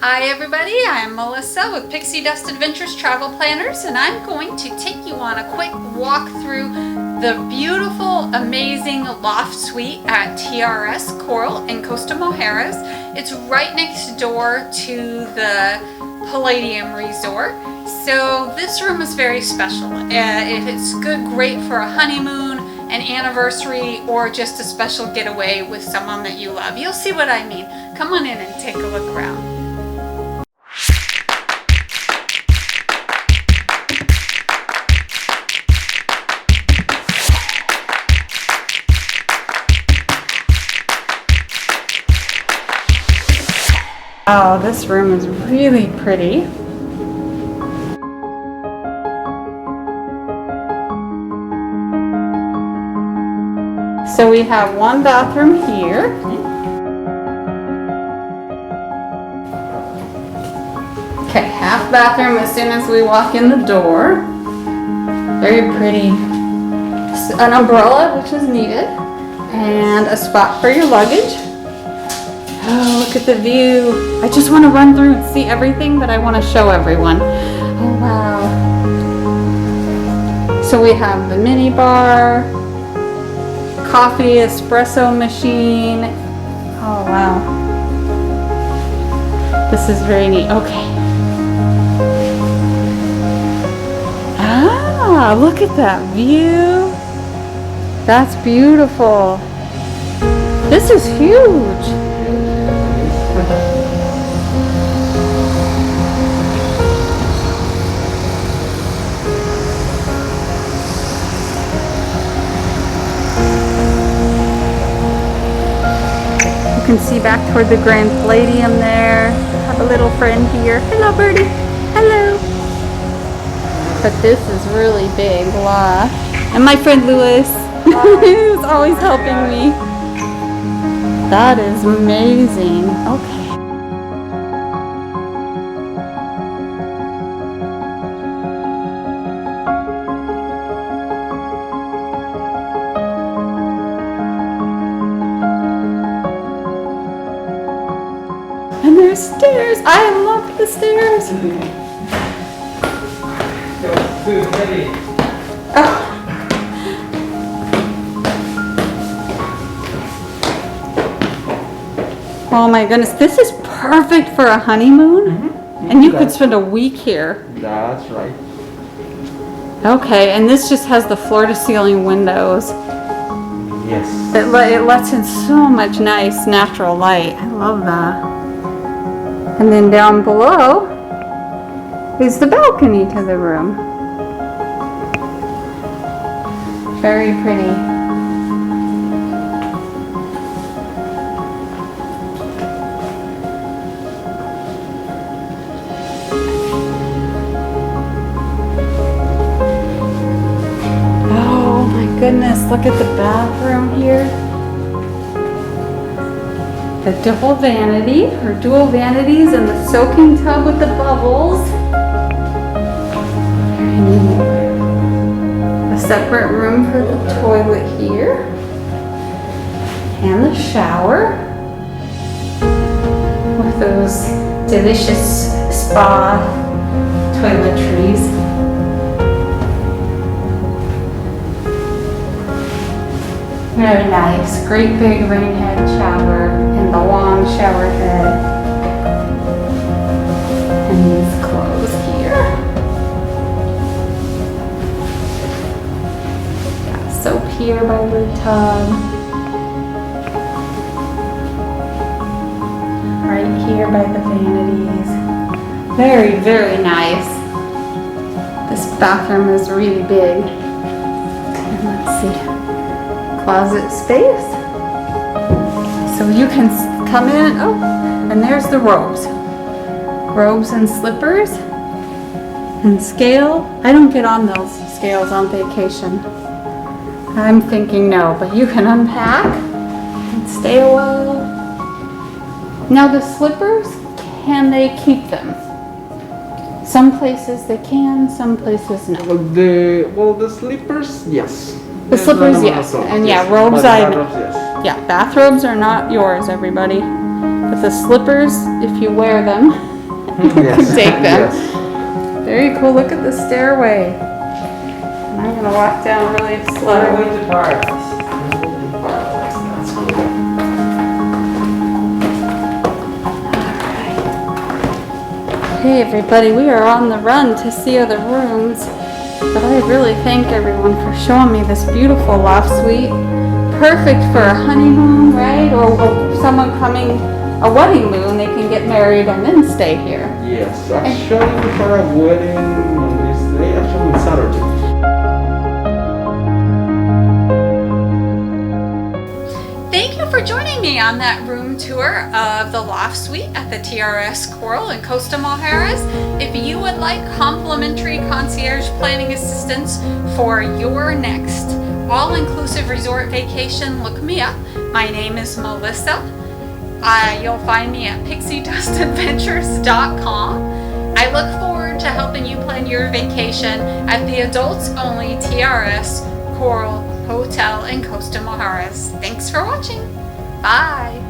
Hi everybody, I'm Melissa with Pixie Dust Adventures Travel Planners, and I'm going to take you on a quick walk through the beautiful, amazing loft suite at TRS Coral in Costa Mujeres. It's right next door to the Palladium Resort. So this room is very special. If it's great for a honeymoon, an anniversary, or just a special getaway with someone that you love. You'll see what I mean. Come on in and take a look around. Oh, this room is really pretty. So we have one bathroom here. Okay, half bathroom as soon as we walk in the door. Very pretty. An umbrella, which is needed, and a spot for your luggage. Oh, look at the view. I just want to run through and see everything that I want to show everyone. Oh, wow. So we have the mini bar, coffee espresso machine. Oh, wow. This is very neat. Okay. Ah, look at that view. That's beautiful. This is huge. You can see back toward the Grand Palladium there. I have a little friend here. Hello, birdie. Hello. But this is really big. Wow. And my friend Louis, who's always helping me. That is amazing. Okay. And there's stairs. I love the stairs. Oh. Oh my goodness, this is perfect for a honeymoon. And you could spend a week here. That's right. Okay, and this just has the floor to ceiling windows. Yes. It lets in so much nice natural light. I love that. And then down below is the balcony to the room. Very pretty. Oh my goodness, look at the bathroom here. The double vanity, or dual vanities, and the soaking tub with the bubbles. Very neat. A separate room for the toilet here. And the shower. With those delicious spa toiletries. Very nice. Great big rain head shower and the long shower head. And these clothes here. Got soap here by the tub. Right here by the vanities. Very, very nice. This bathroom is really big. And let's see. Closet space. So you can come in, oh, and there's the robes. Robes and slippers and scale. I don't get on those scales on vacation. I'm thinking no, but you can unpack and stay a while. Now the slippers, can they keep them? Some places they can, some places no. Well, the slippers, yes. The slippers, yes. And yeah, robes, bathrobes, yes. yeah, bathrobes are not yours, everybody. But with the slippers if you wear them. You can take them. Yes. Very cool. Look at the stairway. And I'm gonna walk down really slow. Going to park. That's cool. Hey everybody, we are on the run to see other rooms, but I really thank everyone for showing me this beautiful loft suite. Perfect for a honeymoon, right? Or someone coming, a wedding moon, they can get married and then stay here. Yes, actually for a wedding on this day, actually on Saturday. Thank you for joining me on that room tour of the loft suite at the TRS Coral in Costa Mujeres. If you would like complimentary concierge planning assistance for your next all-inclusive resort vacation, look me up. My name is Melissa. You'll find me at pixiedustadventures.com. I look forward to helping you plan your vacation at the adults-only TRS Coral Hotel in Costa Mujeres. Thanks for watching. Bye.